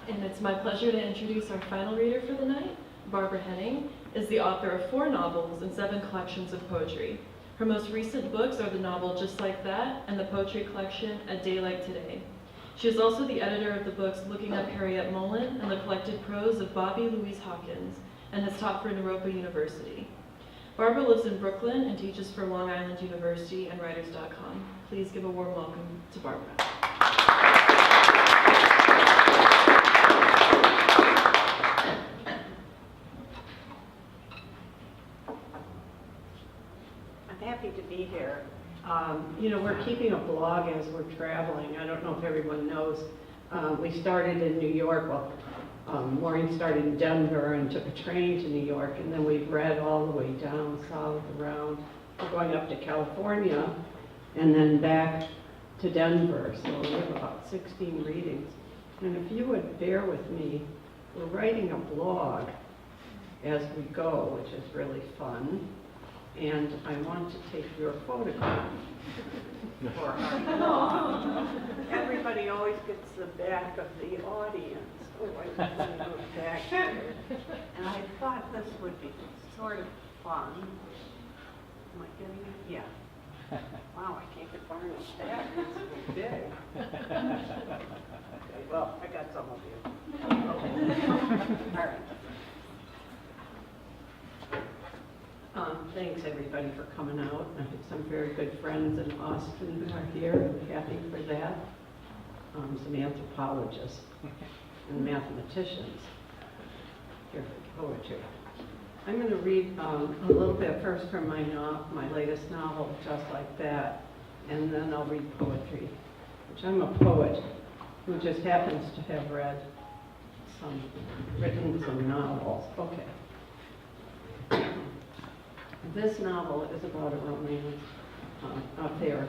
And it's my pleasure to introduce our final reader for the night. Barbara Henning is the author of 4 novels and 7 collections of poetry. Her most recent books are the novel Just Like That and the poetry collection A Day Like Today. She is also the editor of the books Looking Up Harryette Mullen and the collected prose of Bobbie, Louise, Hawkins, and has taught for Naropa University. Barbara lives in Brooklyn and teaches for Long Island University and Writers.com. Please give a warm welcome to Barbara. I'm happy to be here. You know, we're keeping a blog as we're traveling. I don't know if everyone knows. We started in New York. Well, Maureen started in Denver and took a train to New York, and then we've read all the way down south around. We're going up to California and then back to Denver. So we have about 16 readings. And if you would bear with me, we're writing a blog as we go, which is really fun. And I want to take your photograph for our blog. Everybody always gets the back of the audience. Oh, I want to go back here. And I thought this would be sort of fun. Am I getting it? Yeah. Wow, I can't get far enough back. It's so big. Okay, well, I got some of you. Okay. All right. Thanks everybody for coming out. I have some very good friends in Austin who are here. I'm happy for that. Some anthropologists and mathematicians here for poetry. I'm going to read a little bit first from my latest novel, Just Like That, and then I'll read poetry, which I'm a poet who just happens to have written some novels. Okay. This novel is about a romance affair,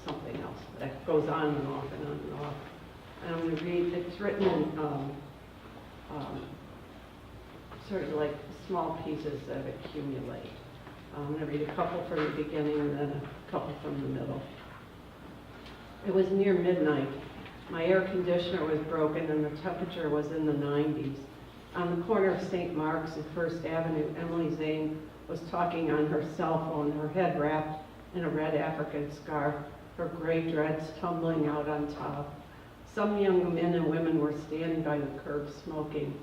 something else that goes on and off and on and off. And I'm going to read, it's written in sort of like small pieces that accumulate. I'm going to read a couple from the beginning and then a couple from the middle. It was near midnight. My air conditioner was broken and the temperature was in the 90s. On the corner of St. Mark's and First Avenue, Emily Zane was talking on her cell phone, her head wrapped in a red African scarf, her gray dreads tumbling out on top. Some young men and women were standing by the curb smoking.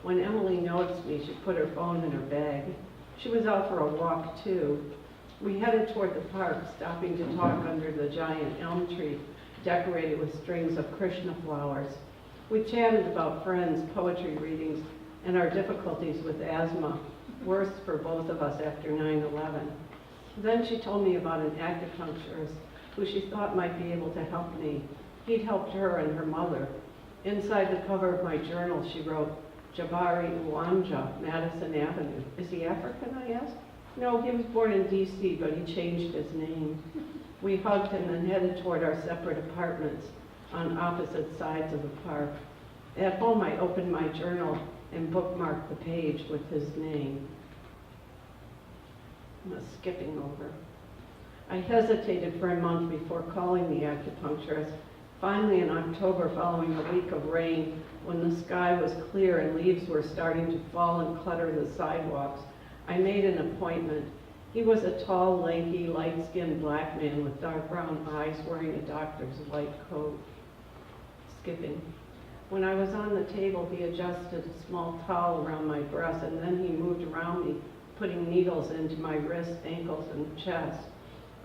When Emily noticed me, she put her phone in her bag. She was out for a walk, too. We headed toward the park, stopping to talk under the giant elm tree decorated with strings of Krishna flowers. We chatted about friends, poetry readings, and our difficulties with asthma, worse for both of us after 9/11. Then she told me about an acupuncturist who she thought might be able to help me. He'd helped her and her mother. Inside the cover of my journal, she wrote, Jabari Uwanja, Madison Avenue. Is he African, I asked? No, he was born in D.C., but he changed his name. We hugged and then headed toward our separate apartments on opposite sides of the park. At home, I opened my journal and bookmarked the page with his name. I'm skipping over. I hesitated for a month before calling the acupuncturist. Finally, in October, following a week of rain, when the sky was clear and leaves were starting to fall and clutter the sidewalks, I made an appointment. He was a tall, lanky, light-skinned black man with dark brown eyes wearing a doctor's white coat. Skipping. When I was on the table, he adjusted a small towel around my breast, and then he moved around me, putting needles into my wrists, ankles, and chest.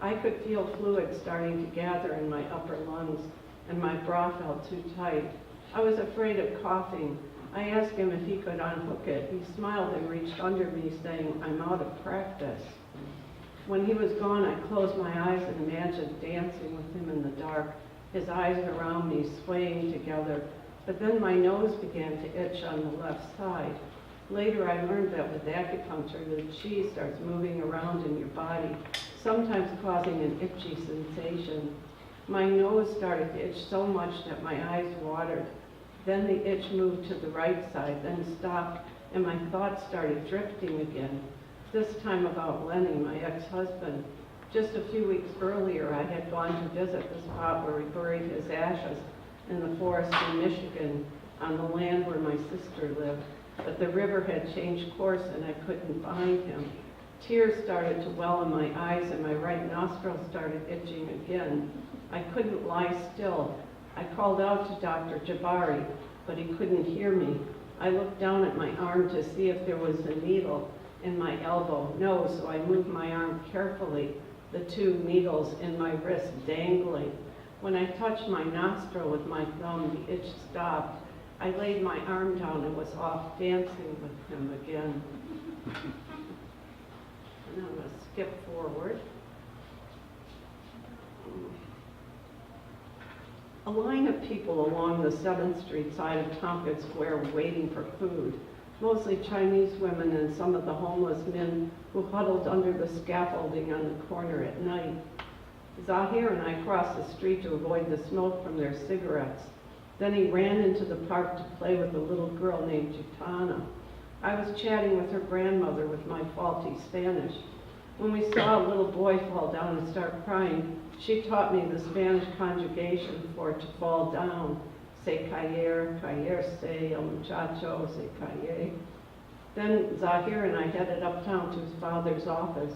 I could feel fluid starting to gather in my upper lungs, and my bra felt too tight. I was afraid of coughing. I asked him if he could unhook it. He smiled and reached under me, saying, I'm out of practice. When he was gone, I closed my eyes and imagined dancing with him in the dark, his eyes around me swaying together. But then my nose began to itch on the left side. Later, I learned that with acupuncture, the chi starts moving around in your body, sometimes causing an itchy sensation. My nose started to itch so much that my eyes watered. Then the itch moved to the right side, then stopped, and my thoughts started drifting again, this time about Lenny, my ex-husband. Just a few weeks earlier, I had gone to visit the spot where we buried his ashes. in the forest in Michigan on the land where my sister lived, but the river had changed course and I couldn't find him. Tears started to well in my eyes and my right nostril started itching again. I couldn't lie still. I called out to Dr. Jabari, but he couldn't hear me. I looked down at my arm to see if there was a needle in my elbow. No, so I moved my arm carefully, the two needles in my wrist dangling. When I touched my nostril with my thumb, the itch stopped. I laid my arm down and was off dancing with him again. And I'm going to skip forward. A line of people along the 7th Street side of Tompkins Square waiting for food, mostly Chinese women and some of the homeless men who huddled under the scaffolding on the corner at night. Zahir and I crossed the street to avoid the smoke from their cigarettes. Then he ran into the park to play with a little girl named Gitana. I was chatting with her grandmother with my faulty Spanish. When we saw a little boy fall down and start crying, she taught me the Spanish conjugation for to fall down. Se caer, caerse, el muchacho, se caer. Then Zahir and I headed uptown to his father's office.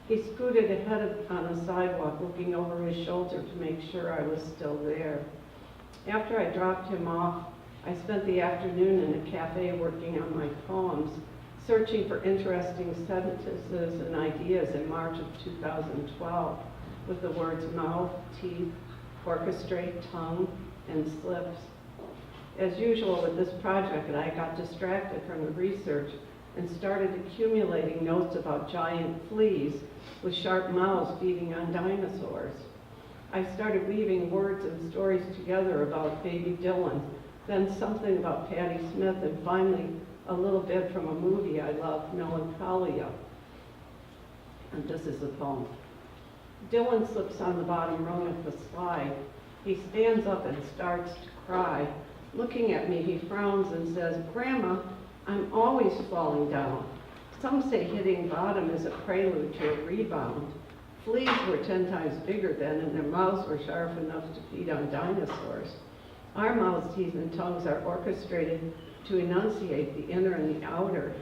He scooted ahead on the sidewalk, looking over his shoulder to make sure I was still there. After I dropped him off, I spent the afternoon in a cafe working on my poems, searching for interesting sentences and ideas in March of 2012 with the words mouth, teeth, orchestrate, tongue, and slips. As usual with this project, I got distracted from the research and started accumulating notes about giant fleas with sharp mouths feeding on dinosaurs. I started weaving words and stories together about baby Dylan, then something about Patti Smith, and finally a little bit from a movie I love, Melancholia. And this is the poem. Dylan slips on the bottom rung of the slide. He stands up and starts to cry. Looking at me, he frowns and says, "Grandma, I'm always falling down. Some say hitting bottom is a prelude to a rebound. Fleas were 10 times bigger then, and their mouths were sharp enough to feed on dinosaurs. Our mouths, teeth, and tongues are orchestrated to enunciate the inner and the outer.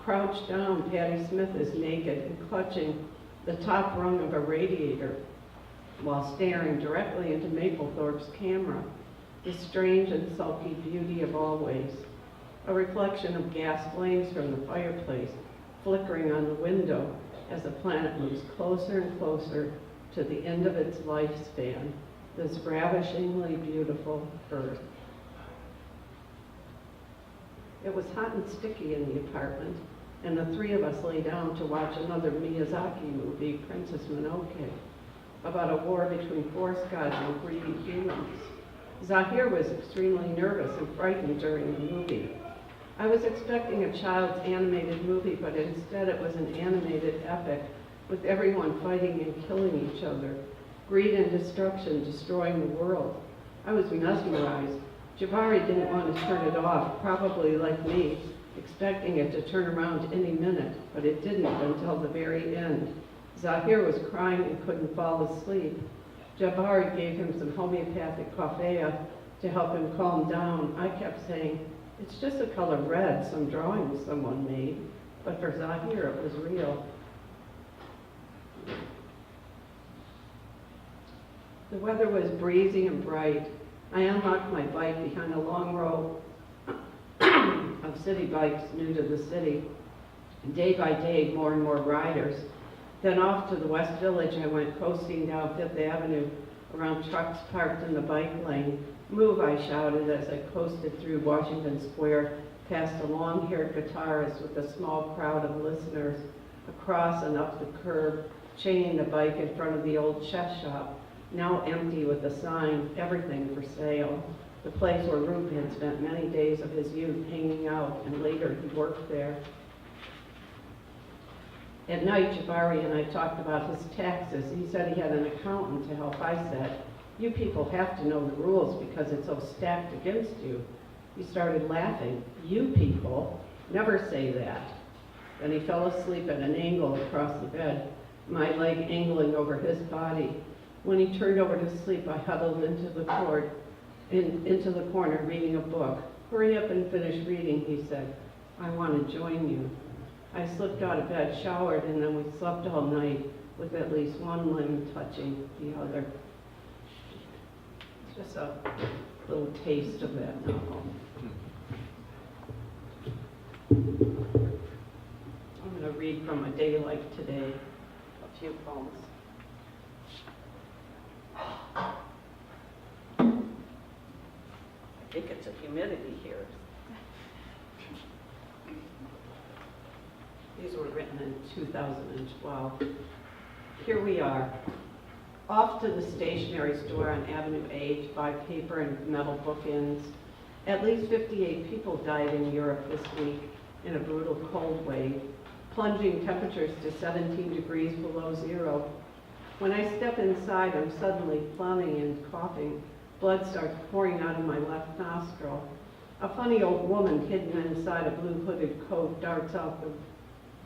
Crouched down, Patti Smith is naked and clutching the top rung of a radiator while staring directly into Mapplethorpe's camera, the strange and sulky beauty of always. A reflection of gas flames from the fireplace flickering on the window as the planet moves closer and closer to the end of its lifespan, this ravishingly beautiful Earth." It was hot and sticky in the apartment, and the three of us lay down to watch another Miyazaki movie, Princess Mononoke, about a war between forest gods and greedy humans. Zahir was extremely nervous and frightened during the movie. I was expecting a child's animated movie, but instead it was an animated epic with everyone fighting and killing each other, greed and destruction destroying the world. I was mesmerized. Jabari didn't want to turn it off, probably like me, expecting it to turn around any minute, but it didn't until the very end. Zahir was crying and couldn't fall asleep. Jabari gave him some homeopathic coffea to help him calm down. I kept saying, "It's just the color red, some drawing someone made." But for Zahir, it was real. The weather was breezy and bright. I unlocked my bike behind a long row of city bikes new to the city. Day by day, more and more riders. Then off to the West Village, I went coasting down Fifth Avenue around trucks parked in the bike lane. "Move," I shouted as I coasted through Washington Square, past a long-haired guitarist with a small crowd of listeners, across and up the curb, chaining the bike in front of the old chess shop, now empty with a sign, "Everything for sale," the place where Rube had spent many days of his youth hanging out, and later he worked there. At night, Jabari and I talked about his taxes. He said he had an accountant to help. I said, "You people have to know the rules because it's so stacked against you." He started laughing. "You people? Never say that." Then he fell asleep at an angle across the bed, my leg angling over his body. When he turned over to sleep, I huddled into the cord into the corner reading a book. "Hurry up and finish reading," he said. "I want to join you." I slipped out of bed, showered, and then we slept all night with at least one limb touching the other. It's just a little taste of that novel. I'm going to read from A Day Like Today, a few poems. I think it's a humidity here. These were written in 2012. Here we are, off to the stationery store on Avenue A to buy paper and metal bookends. At least 58 people died in Europe this week in a brutal cold wave, plunging temperatures to 17 degrees below zero. When I step inside, I'm suddenly phlegmy and coughing. Blood starts pouring out of my left nostril. A funny old woman hidden inside a blue hooded coat darts out the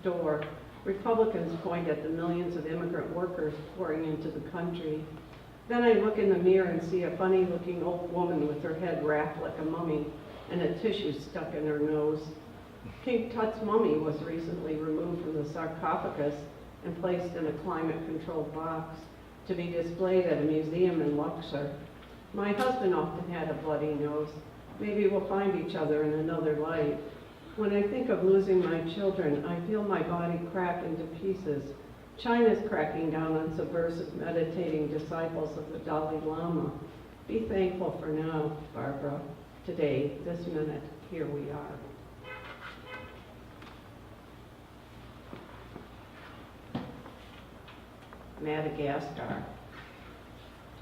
door. Republicans point at the millions of immigrant workers pouring into the country. Then I look in the mirror and see a funny looking old woman with her head wrapped like a mummy and a tissue stuck in her nose. King Tut's mummy was recently removed from the sarcophagus and placed in a climate-controlled box to be displayed at a museum in Luxor. My husband often had a bloody nose. Maybe we'll find each other in another life. When I think of losing my children, I feel my body crack into pieces. China's cracking down on subversive meditating disciples of the Dalai Lama. Be thankful for now, Barbara. Today, this minute, here we are. Madagascar.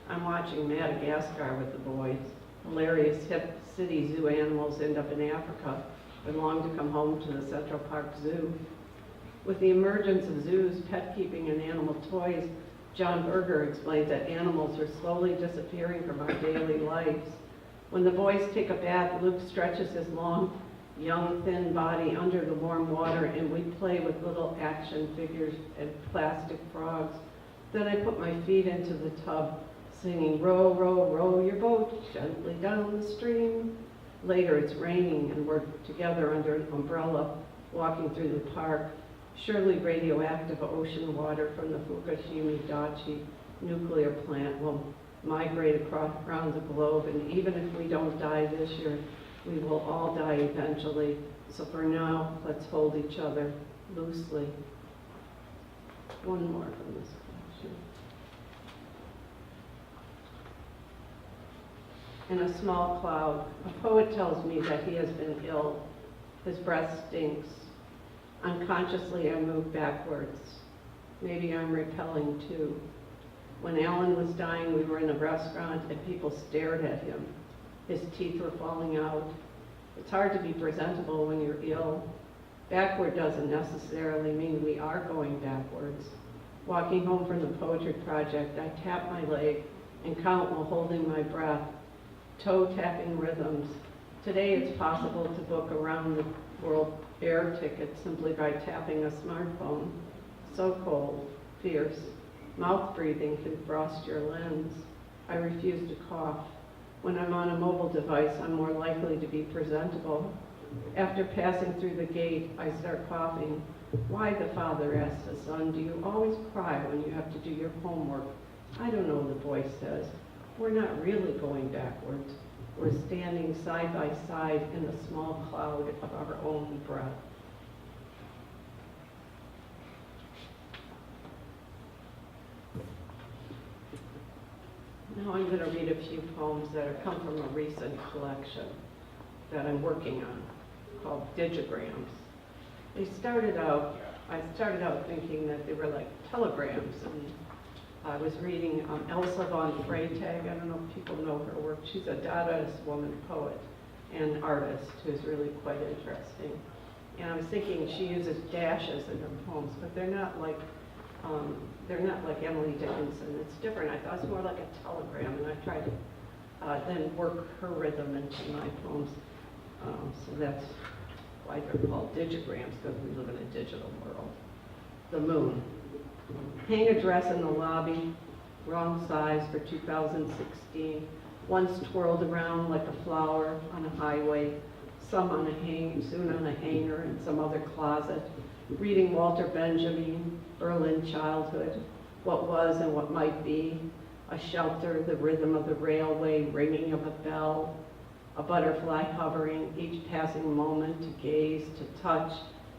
I'm watching Madagascar with the boys. Hilarious hip city zoo animals end up in Africa and long to come home to the Central Park Zoo. With the emergence of zoos, pet keeping, and animal toys, John Berger explains that animals are slowly disappearing from our daily lives. When the boys take a bath, Luke stretches his long, young, thin body under the warm water, and we play with little action figures and plastic frogs. Then I put my feet into the tub, singing, "Row, row, row your boat gently down the stream." Later it's raining and we're together under an umbrella walking through the park. Surely radioactive ocean water from the Fukushima Daiichi nuclear plant will migrate around the globe, and even if we don't die this year, we will all die eventually. So for now, let's hold each other loosely. One more from this collection. In a small cloud, a poet tells me that he has been ill. His breath stinks. Unconsciously, I move backwards. Maybe I'm repelling too. When Alan was dying, we were in a restaurant and people stared at him. His teeth were falling out. It's hard to be presentable when you're ill. Backward doesn't necessarily mean we are going backwards. Walking home from the poetry project, I tap my leg and count while holding my breath, toe-tapping rhythms. Today it's possible to book around the world air tickets simply by tapping a smartphone. So cold, fierce, mouth breathing can frost your lens. I refuse to cough. When I'm on a mobile device, I'm more likely to be presentable. After passing through the gate, I start coughing. Why, the father asked the son, do you always cry when you have to do your homework? I don't know, the boy says. We're not really going backwards. We're standing side by side in the small cloud of our own breath. Now I'm going to read a few poems that come from a recent collection that I'm working on called Digigrams. I started out thinking that they were like telegrams, and I was reading Elsa von Freytag. I don't know if people know her work. She's a Dadaist woman poet and artist who's really quite interesting. And I was thinking she uses dashes in her poems, but they're not like Emily Dickinson. It's different. I thought it was more like a telegram, and I tried to then work her rhythm into my poems. So that's why they're called digigrams, because we live in a digital world. The moon. Hang a dress in the lobby, wrong size for 2016. once twirled around like a flower on a highway, some on a soon on a hanger in some other closet, reading Walter Benjamin, Berlin Childhood, What Was and What Might Be, a shelter, the rhythm of the railway, ringing of a bell, a butterfly hovering, each passing moment to gaze, to touch,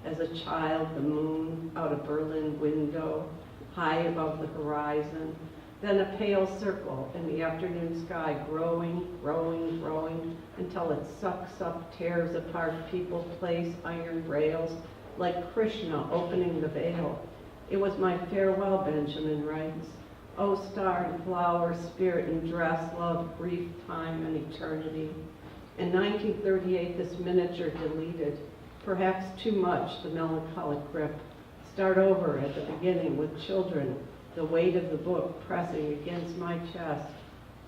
as a child, the moon out a Berlin window, high above the horizon, then a pale circle in the afternoon sky, growing, growing, growing, until it sucks up, tears apart people, place, iron rails, like Krishna opening the veil. It was my farewell, Benjamin writes. O star and flower, spirit and dress, love, brief time and eternity. In 1938, this miniature deleted, perhaps too much, the melancholic grip. Start over at the beginning with children, the weight of the book pressing against my chest.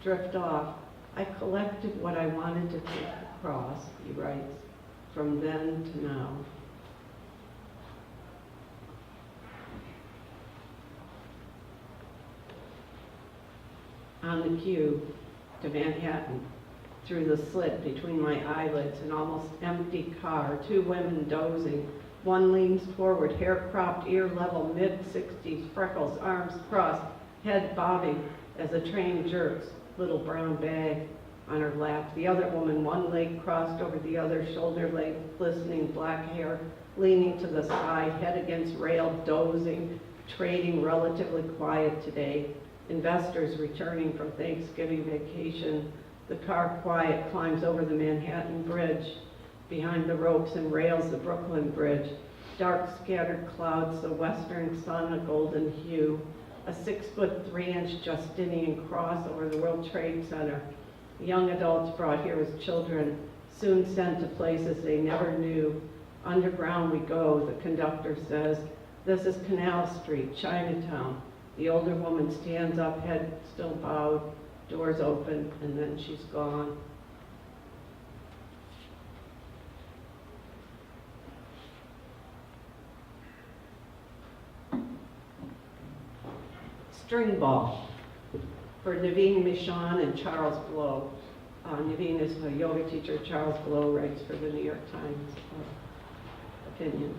Drift off. I collected what I wanted to take across, he writes, from then to now. On the cube to Manhattan, through the slit between my eyelids, an almost empty car, two women dozing. One leans forward, hair cropped, ear level, mid-60s, freckles, arms crossed, head bobbing as the train jerks, little brown bag on her lap. The other woman, one leg crossed over the other, shoulder length, glistening black hair, leaning to the side, head against rail, dozing, trading, relatively quiet today. Investors returning from Thanksgiving vacation. The car quiet climbs over the Manhattan Bridge. Behind the ropes and rails, the Brooklyn Bridge. Dark scattered clouds, the western sun a golden hue. A 6-foot 3-inch Justinian cross over the World Trade Center. Young adults brought here as children, soon sent to places they never knew. Underground we go, the conductor says. This is Canal Street, Chinatown. The older woman stands up, head still bowed, doors open, and then she's gone. String Ball for Naveen Michon and Charles Blow. Naveen is a yoga teacher. Charles Blow writes for the New York Times opinions.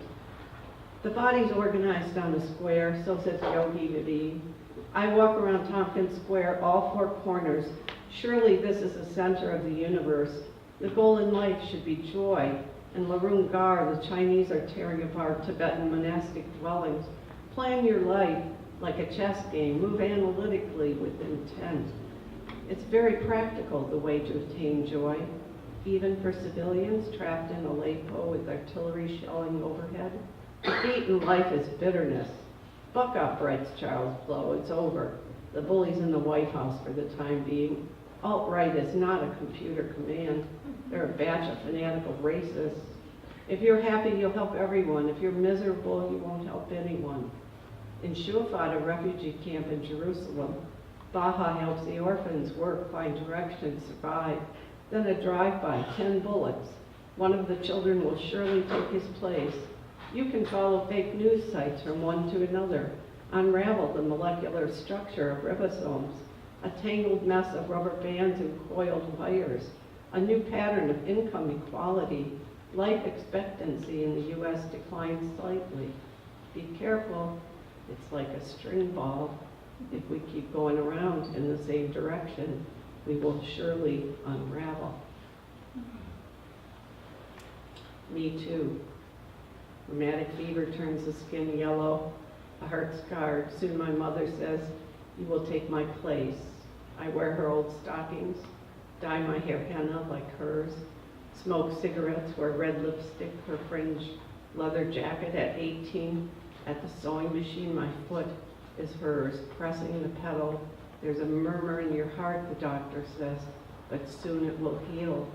The body's organized on the square, so says Yogi Naveen. I walk around Tompkins Square, all four corners. Surely this is the center of the universe. The goal in life should be joy. In Larun Gar, the Chinese are tearing apart Tibetan monastic dwellings. Plan your life like a chess game. Move analytically with intent. It's very practical, the way to attain joy, even for civilians trapped in Aleppo with artillery shelling overhead. Defeat in life is bitterness. Buck up, writes Charles Blow, it's over. The bullies in the White House for the time being. Alt-right is not a computer command. They're a batch of fanatical racists. If you're happy, you'll help everyone. If you're miserable, you won't help anyone. In Shufat, a refugee camp in Jerusalem, Baha helps the orphans work, find direction, survive. Then a drive-by, 10 bullets. One of the children will surely take his place. You can follow fake news sites from one to another, unravel the molecular structure of ribosomes, a tangled mess of rubber bands and coiled wires, a new pattern of income equality. Life expectancy in the U.S. declines slightly. Be careful, it's like a string ball. If we keep going around in the same direction, we will surely unravel. Me too. Rheumatic fever turns the skin yellow, a heart scarred. Soon my mother says, you will take my place. I wear her old stockings, dye my hair henna like hers, smoke cigarettes, wear red lipstick, her fringe leather jacket at 18. At the sewing machine, my foot is hers, pressing the pedal. There's a murmur in your heart, the doctor says, but soon it will heal.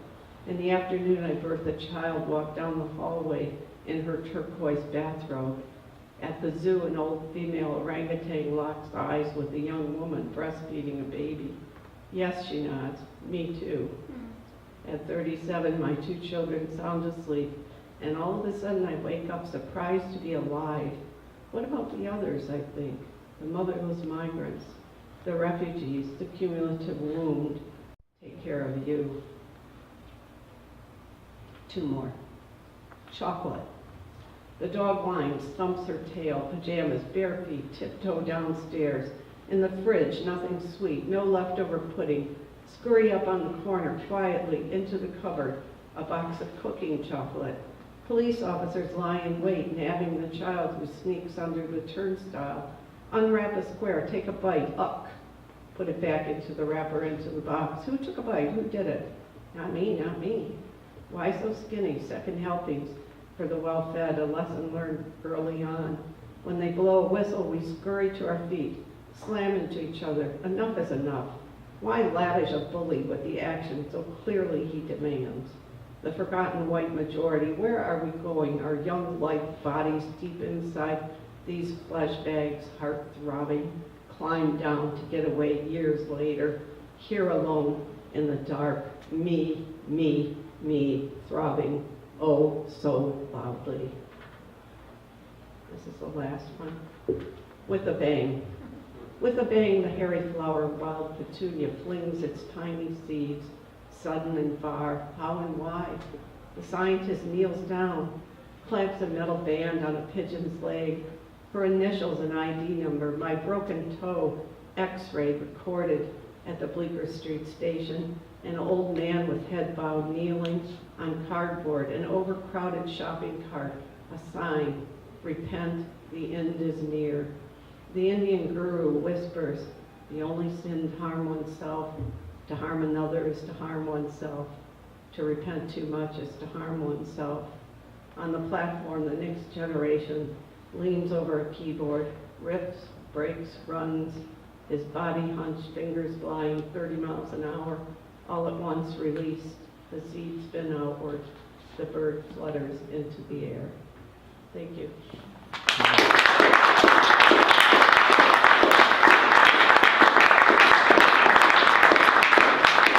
In the afternoon, I birth a child, walk down the hallway in her turquoise bathrobe. At the zoo, an old female orangutan locks eyes with a young woman breastfeeding a baby. Yes, she nods. Me too. At 37, my two children sound asleep, and all of a sudden I wake up surprised to be alive. What about the others, I think? The motherless migrants, the refugees, the cumulative wound. Take you. 2 more. Chocolate. The dog whines, thumps her tail, pajamas, bare feet, tiptoe downstairs. In the fridge, nothing sweet, no leftover pudding. Scurry up on the corner, quietly, into the cupboard, a box of cooking chocolate. Police officers lie in wait, nabbing the child who sneaks under the turnstile. Unwrap a square, take a bite, uck. Put it back into the wrapper, into the box. Who took a bite? Who did it? Not me, not me. Why so skinny? Second helpings for the well-fed, a lesson learned early on. When they blow a whistle, we scurry to our feet, slam into each other. Enough is enough. Why lavish a bully with the action so clearly he demands? The forgotten white majority, where are we going? Our young life bodies deep inside these flesh bags, heart throbbing, climb down to get away years later, here alone in the dark, me, throbbing, oh, so loudly. This is the last one. With a bang. With a bang, the hairy flower, wild petunia, flings its tiny seeds, sudden and far, how and why. The scientist kneels down, clamps a metal band on a pigeon's leg, her initials an ID number, my broken toe, X-ray recorded at the Bleecker Street station, an old man with head bowed kneeling on cardboard, an overcrowded shopping cart, a sign, repent, the end is near. The Indian guru whispers, the only sin to harm oneself, to harm another is to harm oneself. To repent too much is to harm oneself. On the platform, the next generation leans over a keyboard, rips, breaks, runs, his body hunched, fingers flying 30 miles an hour, all at once released. The seeds spin outward, the bird flutters into the air. Thank you.